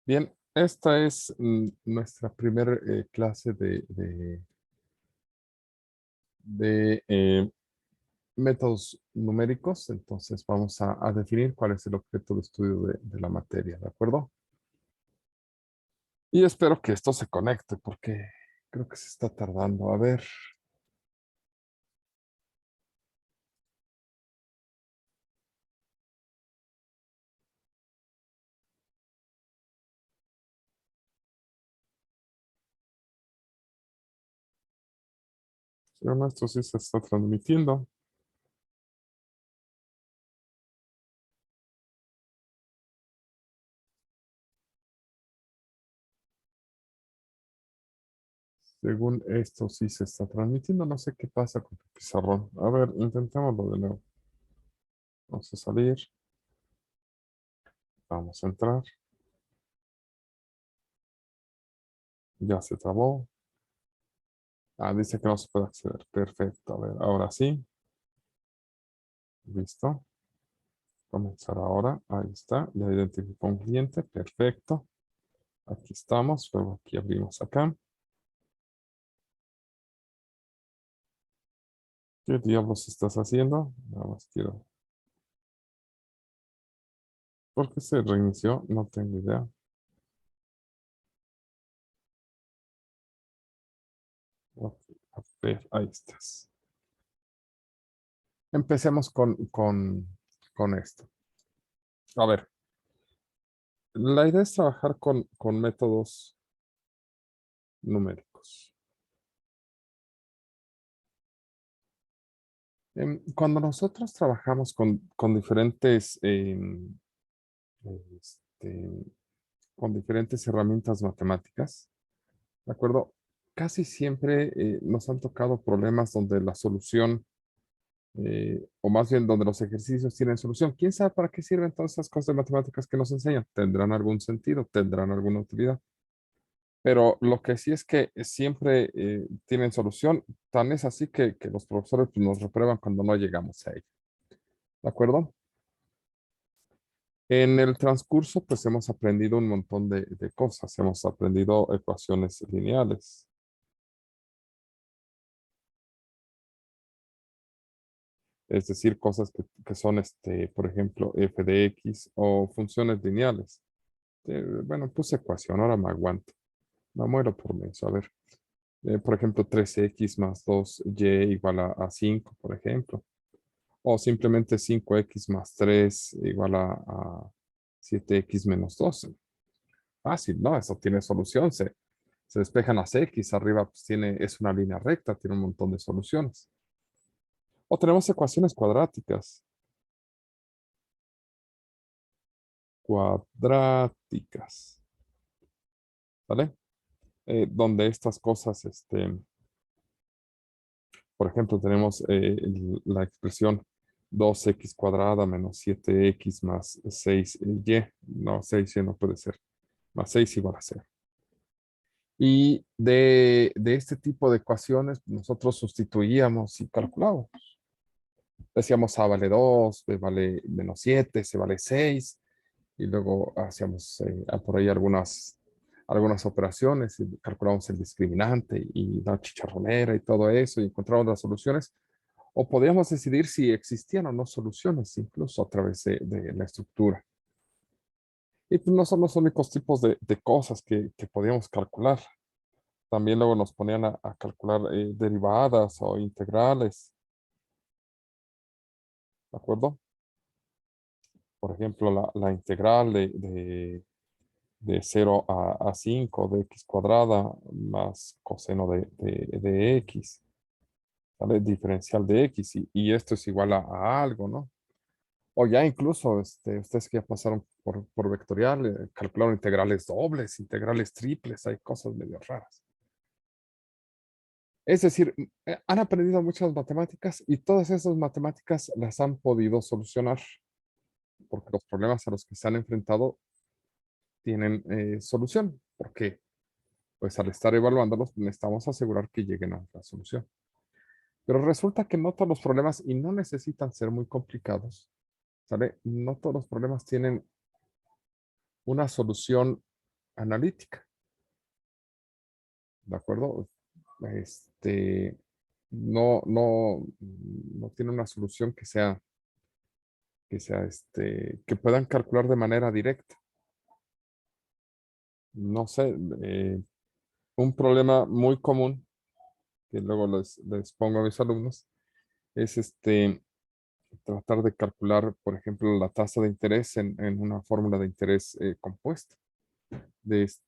Bien, esta es nuestra primera clase de métodos numéricos. Entonces vamos a definir cuál es el objeto de estudio de la materia, ¿de acuerdo? Y espero que esto se conecte porque creo que se está tardando. A ver, señor maestro, sí se está transmitiendo. Según esto sí se está transmitiendo. No sé qué pasa con el pizarrón. A ver, intentémoslo de nuevo. Vamos a salir. Vamos a entrar. Ya se trabó. Ah, dice que no se puede acceder. Perfecto. A ver, ahora sí. Listo. Comenzar ahora. Ahí está. Ya identificó un cliente. Perfecto. Aquí estamos. Luego aquí abrimos acá. ¿Qué diablos estás haciendo? Nada más quiero. ¿Por qué se reinició? No tengo idea. Ok, a ver, ahí estás. Empecemos con esto. A ver, la idea es trabajar con métodos numéricos. Cuando nosotros trabajamos con diferentes este, con diferentes herramientas matemáticas, ¿de acuerdo? Casi siempre nos han tocado problemas donde la solución, o más bien donde los ejercicios tienen solución. ¿Quién sabe para qué sirven todas esas cosas de matemáticas que nos enseñan? ¿Tendrán algún sentido? ¿Tendrán alguna utilidad? Pero lo que sí es que siempre tienen solución. Tan es así que los profesores pues, nos reprueban cuando no llegamos a ello. ¿De acuerdo? En el transcurso, pues hemos aprendido un montón de cosas. Hemos aprendido ecuaciones lineales, es decir, cosas que son, por ejemplo, f de x o funciones lineales. Bueno, puse ecuación, ahora me aguanto. Me muero por eso. A ver, por ejemplo, 3x más 2y igual a 5, por ejemplo. O simplemente 5x más 3 igual a 7x menos 12. Fácil, ¿no? Eso tiene solución. Se despejan las X, arriba pues es una línea recta, tiene un montón de soluciones. O tenemos ecuaciones cuadráticas. Cuadráticas, ¿vale? Donde estas cosas, por ejemplo, tenemos la expresión 2x cuadrada menos 7x más 6y. No, 6y no puede ser. Más 6 igual a 0. Y de este tipo de ecuaciones, nosotros sustituíamos y calculábamos. Decíamos A vale 2, B vale menos 7, C vale 6, y luego hacíamos por ahí algunas operaciones, y calculábamos el discriminante y la chicharronera y todo eso, y encontrábamos las soluciones. O podíamos decidir si existían o no soluciones, incluso a través de la estructura. Y pues no son los únicos tipos de cosas que podíamos calcular. También luego nos ponían a calcular derivadas o integrales, ¿de acuerdo? Por ejemplo, la integral de 0 a 5 de x cuadrada más coseno de x, ¿vale? Diferencial de x, y esto es igual a algo, ¿no? O ya incluso, ustedes que ya pasaron por vectorial, calcularon integrales dobles, integrales triples, hay cosas medio raras. Es decir, han aprendido muchas matemáticas y todas esas matemáticas las han podido solucionar porque los problemas a los que se han enfrentado tienen solución. ¿Por qué? Pues al estar evaluándolos necesitamos asegurar que lleguen a la solución. Pero resulta que no todos los problemas, y no necesitan ser muy complicados, ¿sale? No todos los problemas tienen una solución analítica. ¿De acuerdo? No tiene una solución que puedan calcular de manera directa. No sé, un problema muy común que luego les pongo a mis alumnos es tratar de calcular, por ejemplo, la tasa de interés en una fórmula de interés compuesta,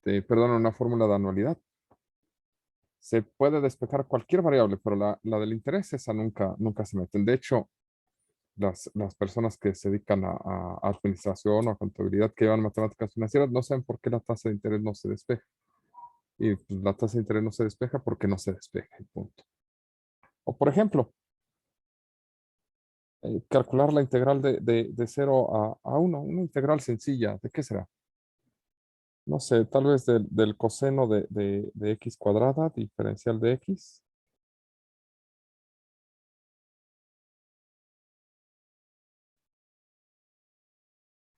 perdón, una fórmula de anualidad. Se puede despejar cualquier variable, pero la del interés, esa nunca se meten. De hecho, las personas que se dedican a administración o a contabilidad que llevan matemáticas financieras no saben por qué la tasa de interés no se despeja. Y pues, la tasa de interés no se despeja porque no se despeja, y punto. O por ejemplo, calcular la integral de 0 a 1, una integral sencilla. ¿De qué será? No sé, tal vez del coseno de x cuadrada, diferencial de x.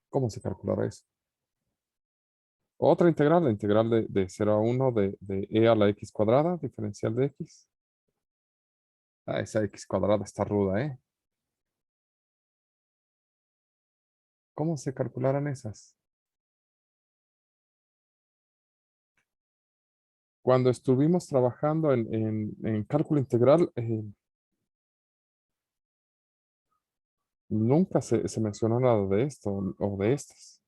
¿Cómo se calculará eso? Otra integral, la integral de 0 a 1 de e a la x cuadrada, diferencial de x. Ah, esa x cuadrada está ruda, ¿eh? ¿Cómo se calcularán esas? Cuando estuvimos trabajando en cálculo integral, nunca se mencionó nada de esto o de estas.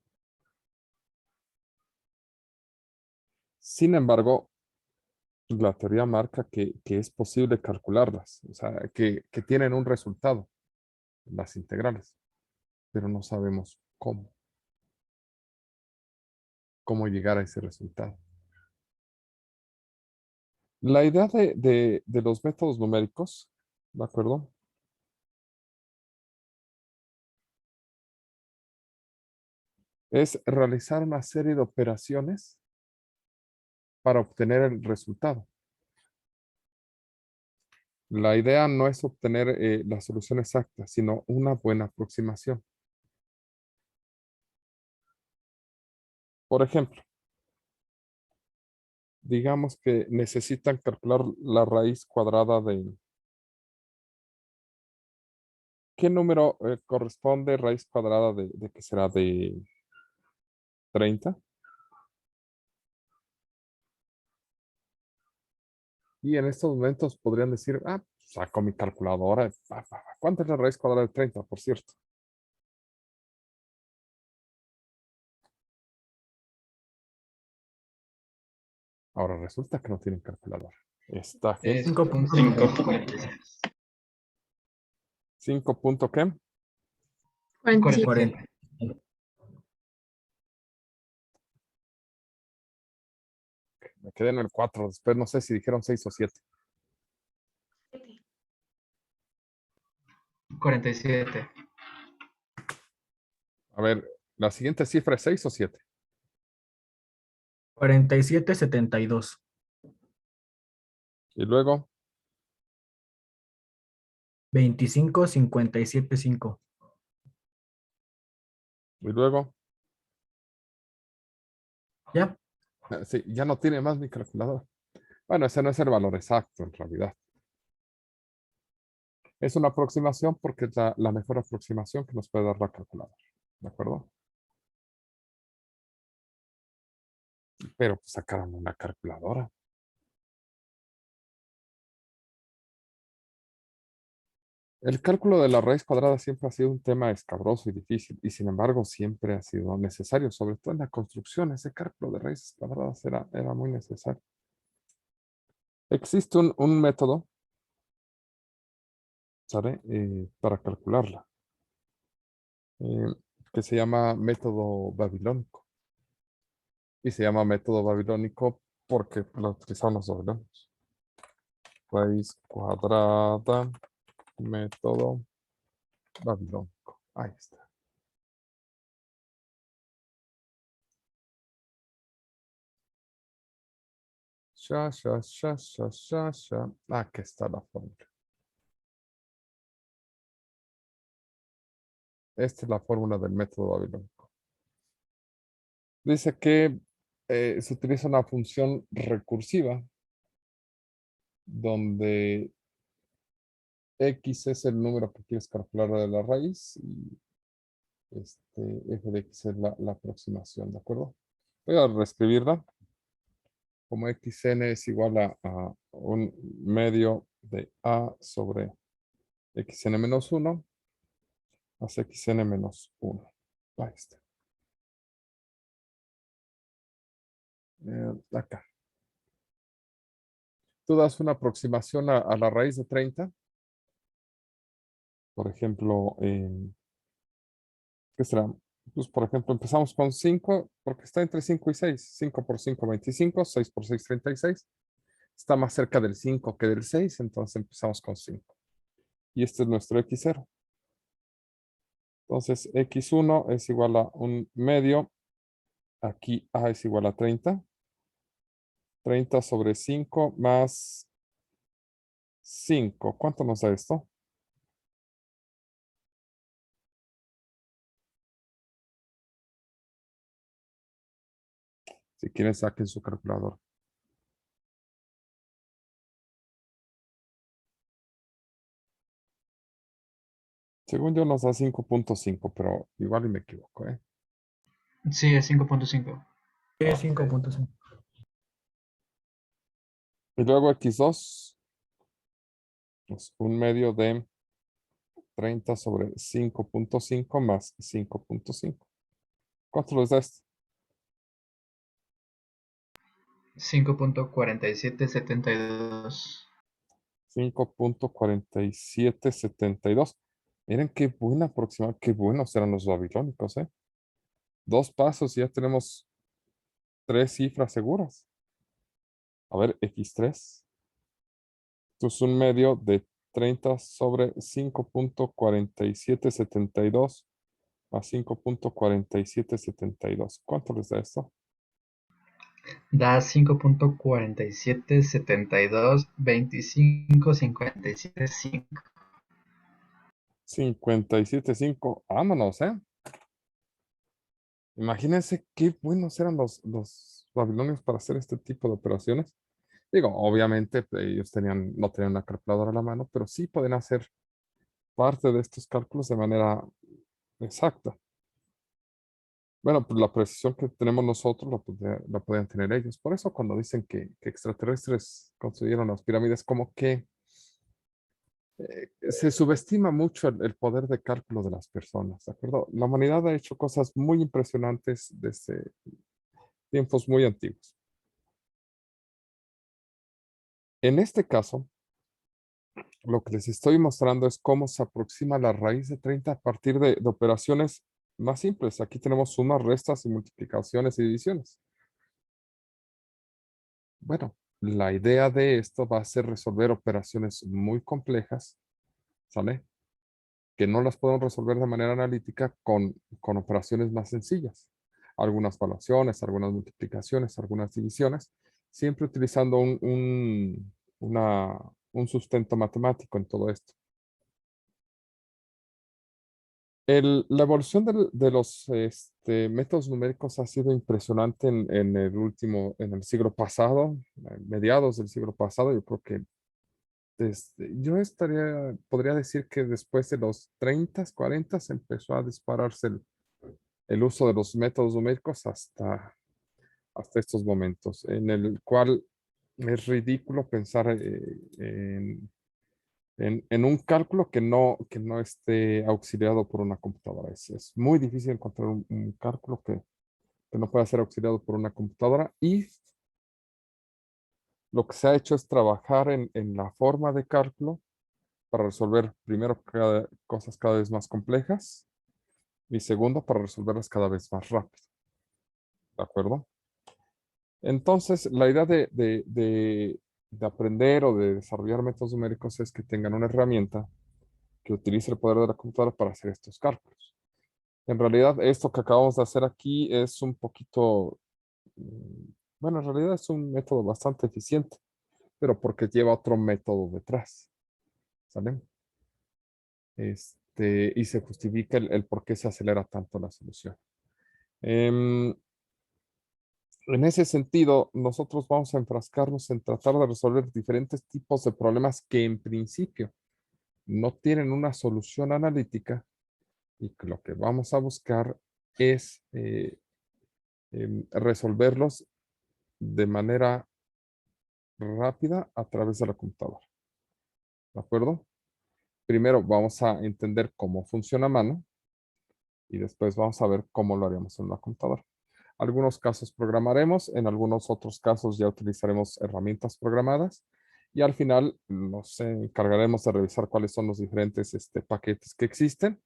Sin embargo, la teoría marca que es posible calcularlas, o sea, que tienen un resultado, las integrales, pero no sabemos cómo llegar a ese resultado. La idea de los métodos numéricos, ¿de acuerdo? Es realizar una serie de operaciones para obtener el resultado. La idea no es obtener la solución exacta, sino una buena aproximación. Por ejemplo, digamos que necesitan calcular la raíz cuadrada de... ¿Qué número corresponde raíz cuadrada de que será de 30? Y en estos momentos podrían decir, saco mi calculadora. ¿Cuánto es la raíz cuadrada de 30, por cierto? Ahora resulta que no tienen calculadora. Está que Es 5.46. 5 punto ¿qué? 47. 40. Me quedé en el 4. Después no sé si dijeron 6 o 7. 47. A ver, la siguiente cifra es 6 o 7. 47.72. Y luego, 25.57.5. y luego. ¿Ya? Sí, ya no tiene más mi calculadora. Bueno, ese no es el valor exacto en realidad. Es una aproximación porque es la mejor aproximación que nos puede dar la calculadora. ¿De acuerdo? Pero pues sacaron una calculadora. El cálculo de la raíz cuadrada siempre ha sido un tema escabroso y difícil, y sin embargo siempre ha sido necesario, sobre todo en la construcción. Ese cálculo de raíces cuadradas era muy necesario. Existe un método, ¿sabe? Para calcularla, eh, que se llama método babilónico. Y se llama método babilónico porque lo utilizaron los babilonios. Raíz cuadrada, método babilónico. Ahí está. Aquí está la fórmula. Esta es la fórmula del método babilónico. Dice que se utiliza una función recursiva donde x es el número que quieres calcular de la raíz y f de x es la aproximación, ¿de acuerdo? Voy a reescribirla como xn es igual a un medio de a sobre xn menos 1 más xn menos 1. Ahí está. Acá. Tú das una aproximación a la raíz de 30. Por ejemplo, ¿qué será? Pues, por ejemplo, empezamos con 5, porque está entre 5 y 6. 5 por 5, 25. 6 por 6, 36. Está más cerca del 5 que del 6, entonces empezamos con 5. Y este es nuestro x0. Entonces, x1 es igual a un medio. Aquí a es igual a 30. 30 sobre 5 más 5. ¿Cuánto nos da esto? Si quieren, saquen su calculador. Según yo nos da 5.5, pero igual y me equivoco, ¿eh? Sí, es 5.5. Es 5.5. Y luego x2 es un medio de 30 sobre 5.5 más 5.5. ¿Cuánto les da esto? 5.4772. 5.4772. Miren qué buena aproximación, qué buenos eran los babilónicos, ¿eh? 2 pasos y ya tenemos 3 cifras seguras. A ver, x3. Esto es un medio de 30 sobre 5.4772 más 5.4772. ¿Cuánto les da esto? Da 5.4772, 25.57.5. 57.5. Vámonos, ¿eh? Imagínense qué buenos eran los babilonios para hacer este tipo de operaciones. Digo, obviamente ellos no tenían una calculadora a la mano, pero sí pueden hacer parte de estos cálculos de manera exacta. Bueno, pues la precisión que tenemos nosotros la podían tener ellos. Por eso cuando dicen que extraterrestres construyeron las pirámides, como que se subestima mucho el poder de cálculo de las personas, ¿de acuerdo? La humanidad ha hecho cosas muy impresionantes desde tiempos muy antiguos. En este caso, lo que les estoy mostrando es cómo se aproxima la raíz de 30 a partir de operaciones más simples. Aquí tenemos sumas, restas y multiplicaciones y divisiones. Bueno, la idea de esto va a ser resolver operaciones muy complejas, ¿sale? Que no las podemos resolver de manera analítica con operaciones más sencillas. Algunas evaluaciones, algunas multiplicaciones, algunas divisiones, siempre utilizando un sustento matemático en todo esto. La evolución de los métodos numéricos ha sido impresionante en en el siglo pasado, mediados del siglo pasado. Yo creo que podría decir que después de los 30, 40 se empezó a dispararse el uso de los métodos numéricos hasta estos momentos, en el cual es ridículo pensar en un cálculo que no esté auxiliado por una computadora. Es muy difícil encontrar un cálculo que no pueda ser auxiliado por una computadora, y lo que se ha hecho es trabajar en la forma de cálculo para resolver primero cosas cada vez más complejas y segundo para resolverlas cada vez más rápido. ¿De acuerdo? Entonces, la idea de aprender o de desarrollar métodos numéricos es que tengan una herramienta que utilice el poder de la computadora para hacer estos cálculos. En realidad, esto que acabamos de hacer aquí es un poquito, bueno, en realidad es un método bastante eficiente, pero porque lleva otro método detrás. ¿Sale? Y se justifica el por qué se acelera tanto la solución. Em, En ese sentido, nosotros vamos a enfrascarnos en tratar de resolver diferentes tipos de problemas que en principio no tienen una solución analítica y que lo que vamos a buscar es resolverlos de manera rápida a través de la computadora. ¿De acuerdo? Primero vamos a entender cómo funciona a mano y después vamos a ver cómo lo haríamos en una computadora. Algunos casos programaremos, en algunos otros casos ya utilizaremos herramientas programadas y al final nos encargaremos de revisar cuáles son los diferentes paquetes que existen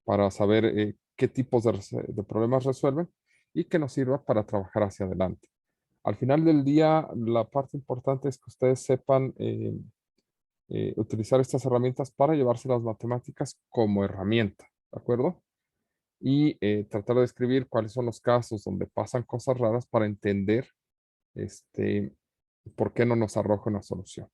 para saber qué tipos de problemas resuelven y que nos sirva para trabajar hacia adelante. Al final del día, la parte importante es que ustedes sepan utilizar estas herramientas para llevarse las matemáticas como herramienta, ¿de acuerdo? Y tratar de describir cuáles son los casos donde pasan cosas raras para entender por qué no nos arroja una solución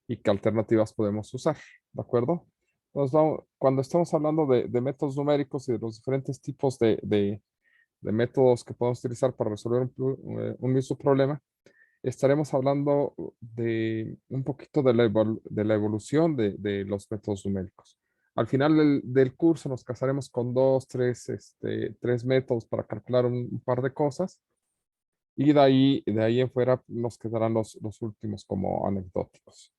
y qué alternativas podemos usar, ¿de acuerdo? Entonces, cuando estamos hablando de métodos numéricos y de los diferentes tipos de métodos que podemos utilizar para resolver un mismo problema, estaremos hablando de un poquito de la evolución de los métodos numéricos. Al final del curso nos casaremos con tres métodos para calcular un par de cosas y de ahí en fuera nos quedarán los últimos como anecdóticos.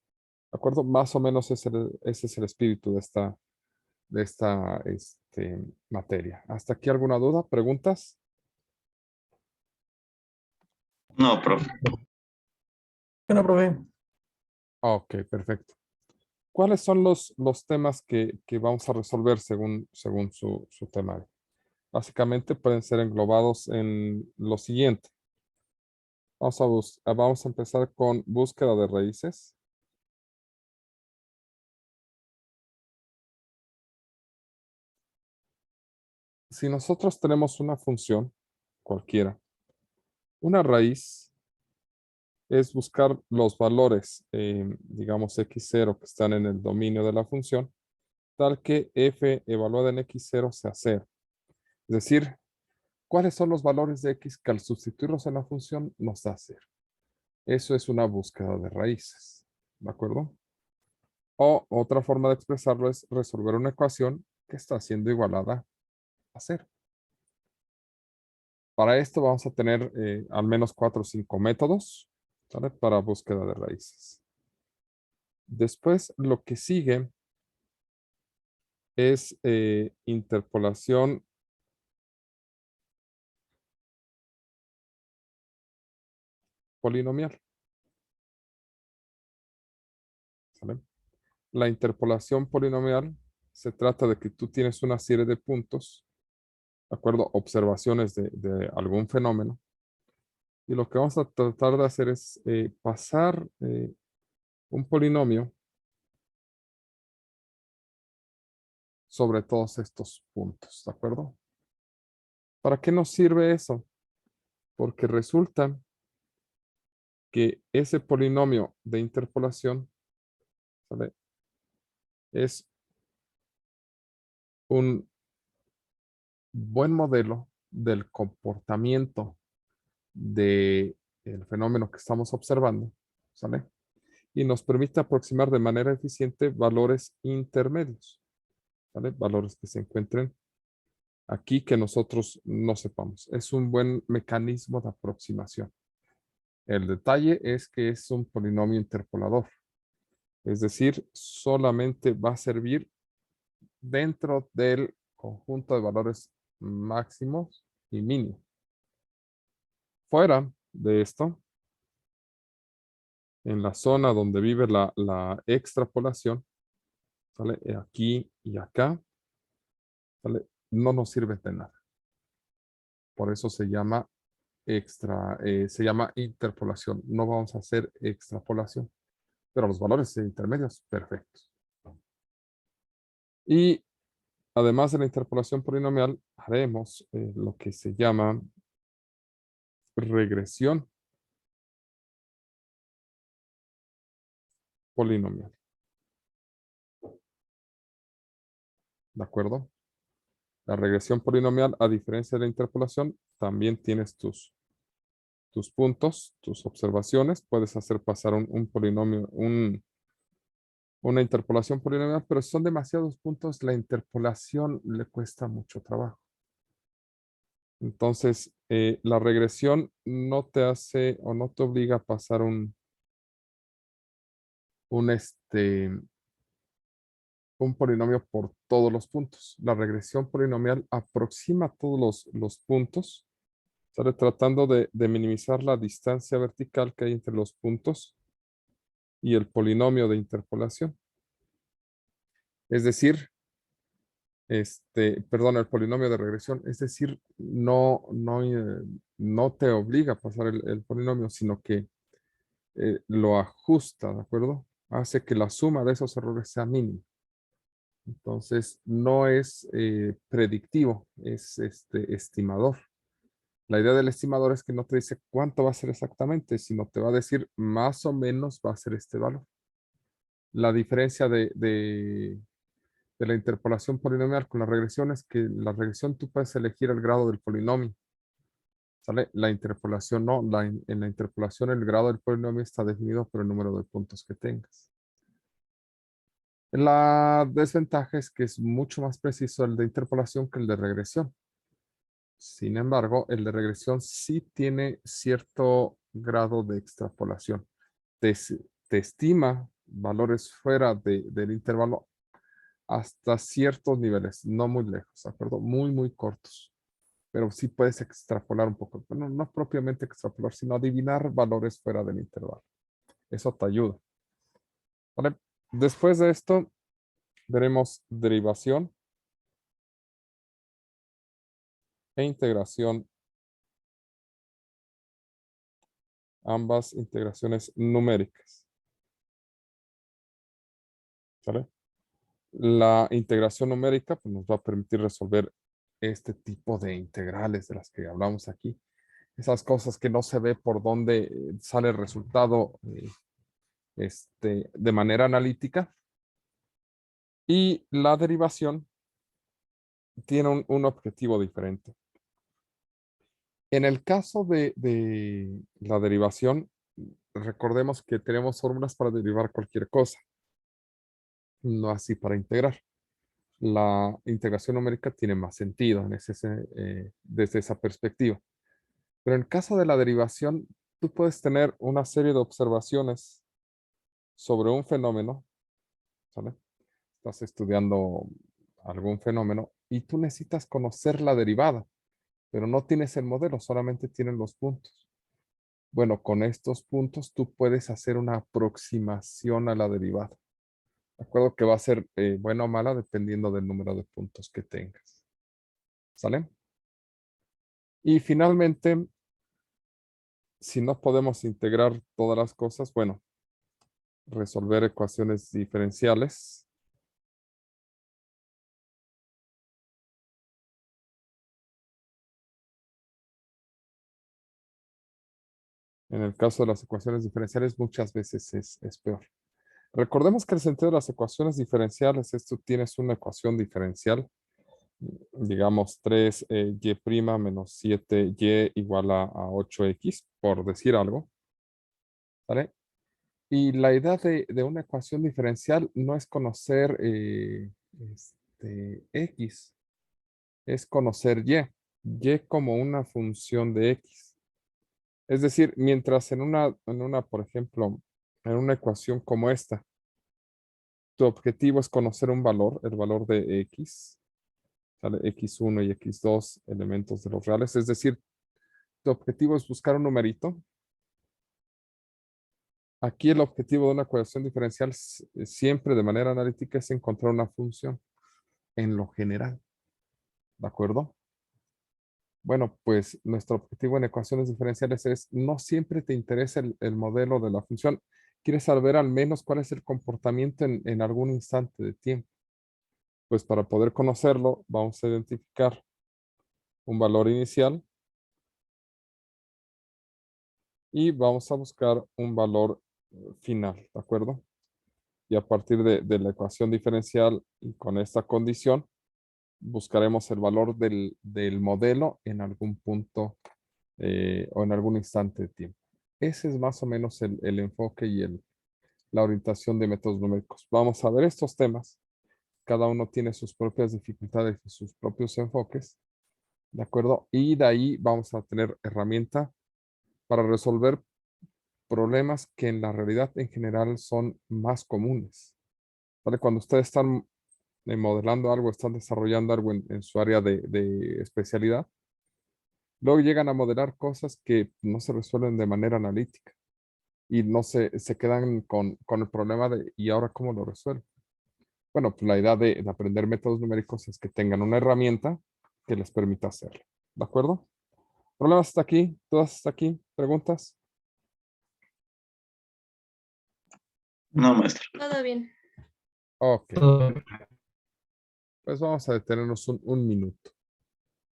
¿De acuerdo? Más o menos ese es el espíritu de esta materia. ¿Hasta aquí alguna duda? ¿Preguntas? No, profe. Bueno, profe. Ok, perfecto. ¿Cuáles son los temas que vamos a resolver según su temario? Básicamente pueden ser englobados en lo siguiente. Vamos a empezar con búsqueda de raíces. Si nosotros tenemos una función cualquiera, una raíz es buscar los valores, digamos x0 que están en el dominio de la función, tal que f evaluada en x0 sea 0. Es decir, ¿cuáles son los valores de x que al sustituirlos en la función nos da 0? Eso es una búsqueda de raíces, ¿de acuerdo? O otra forma de expresarlo es resolver una ecuación que está siendo igualada a 0. Para esto vamos a tener al menos 4 o 5 métodos, ¿sale? Para búsqueda de raíces. Después, lo que sigue es interpolación polinomial, ¿sale? La interpolación polinomial se trata de que tú tienes una serie de puntos, ¿de acuerdo? Observaciones de algún fenómeno. Y lo que vamos a tratar de hacer es pasar un polinomio sobre todos estos puntos, ¿de acuerdo? ¿Para qué nos sirve eso? Porque resulta que ese polinomio de interpolación, ¿sale? Es un buen modelo del comportamiento del fenómeno que estamos observando, ¿sale? Y nos permite aproximar de manera eficiente valores intermedios, ¿vale? Valores que se encuentren aquí que nosotros no sepamos. Es un buen mecanismo de aproximación. El detalle es que es un polinomio interpolador, es decir, solamente va a servir dentro del conjunto de valores máximos y mínimos. Fuera de esto, en la zona donde vive la extrapolación, ¿sale? Aquí y acá, ¿sale? No nos sirve de nada. Por eso se llama se llama interpolación. No vamos a hacer extrapolación, pero los valores intermedios, perfectos. Y además de la interpolación polinomial, haremos lo que se llama regresión polinomial. ¿De acuerdo? La regresión polinomial, a diferencia de la interpolación, también tienes tus tus puntos, tus observaciones. Puedes hacer pasar un polinomio, una interpolación polinomial, pero si son demasiados puntos, la interpolación le cuesta mucho trabajo. Entonces, la regresión no te hace o no te obliga a pasar un polinomio por todos los puntos. La regresión polinomial aproxima todos los puntos, ¿sale? Tratando de minimizar la distancia vertical que hay entre los puntos y el polinomio de interpolación. Es decir, perdón, el polinomio de regresión, es decir, no te obliga a pasar el polinomio, sino que lo ajusta, ¿de acuerdo? Hace que la suma de esos errores sea mínima. Entonces, no es predictivo, es estimador. La idea del estimador es que no te dice cuánto va a ser exactamente, sino te va a decir más o menos va a ser este valor. La diferencia de la interpolación polinomial con la regresión es que la regresión tú puedes elegir el grado del polinomio. ¿Sale? La interpolación no. En la interpolación el grado del polinomio está definido por el número de puntos que tengas. La desventaja es que es mucho más preciso el de interpolación que el de regresión. Sin embargo, el de regresión sí tiene cierto grado de extrapolación. Te estima valores fuera del intervalo hasta ciertos niveles, no muy lejos, ¿de acuerdo? Muy, muy cortos. Pero sí puedes extrapolar un poco. Bueno, no propiamente extrapolar, sino adivinar valores fuera del intervalo. Eso te ayuda. ¿Vale? Después de esto, veremos derivación e integración. Ambas integraciones numéricas. ¿Sale? La integración numérica pues, nos va a permitir resolver este tipo de integrales de las que hablamos aquí. Esas cosas que no se ve por dónde sale el resultado de manera analítica. Y la derivación tiene un objetivo diferente. En el caso de la derivación, recordemos que tenemos fórmulas para derivar cualquier cosa. No así para integrar. La integración numérica tiene más sentido desde esa perspectiva. Pero en el caso de la derivación, tú puedes tener una serie de observaciones sobre un fenómeno, ¿sale? Estás estudiando algún fenómeno y tú necesitas conocer la derivada, pero no tienes el modelo, solamente tienes los puntos. Bueno, con estos puntos tú puedes hacer una aproximación a la derivada. De acuerdo que va a ser buena o mala dependiendo del número de puntos que tengas. ¿Sale? Y finalmente, si no podemos integrar todas las cosas, bueno, resolver ecuaciones diferenciales. En el caso de las ecuaciones diferenciales, muchas veces es peor. Recordemos que el sentido de las ecuaciones diferenciales es tú tienes una ecuación diferencial, digamos 3y' menos 7y igual a 8x, por decir algo. ¿Vale? Y la idea de una ecuación diferencial no es conocer x, es conocer y como una función de x. Es decir, mientras en una, por ejemplo, en una ecuación como esta, tu objetivo es conocer un valor, el valor de x, ¿sale? X1 y x2, elementos de los reales. Es decir, tu objetivo es buscar un numerito. Aquí el objetivo de una ecuación diferencial siempre de manera analítica es encontrar una función en lo general. ¿De acuerdo? Bueno, pues nuestro objetivo en ecuaciones diferenciales es no siempre te interesa el modelo de la función. Quieres saber al menos cuál es el comportamiento en algún instante de tiempo. Pues para poder conocerlo, vamos a identificar un valor inicial y vamos a buscar un valor final, ¿de acuerdo? Y a partir de la ecuación diferencial y con esta condición, buscaremos el valor del modelo en algún punto o en algún instante de tiempo. Ese es más o menos el enfoque y la orientación de métodos numéricos. Vamos a ver estos temas. Cada uno tiene sus propias dificultades y sus propios enfoques. ¿De acuerdo? Y de ahí vamos a tener herramienta para resolver problemas que en la realidad en general son más comunes. ¿Vale? Cuando ustedes están modelando algo, están desarrollando algo en su área de especialidad, luego llegan a modelar cosas que no se resuelven de manera analítica y no se quedan con el problema de ¿y ahora cómo lo resuelvo? Bueno, pues la idea de aprender métodos numéricos es que tengan una herramienta que les permita hacerlo. ¿De acuerdo? ¿Problemas hasta aquí? ¿Todas hasta aquí? ¿Preguntas? No, maestro. Todo bien. Ok, Todo bien. pues vamos a detenernos un minuto.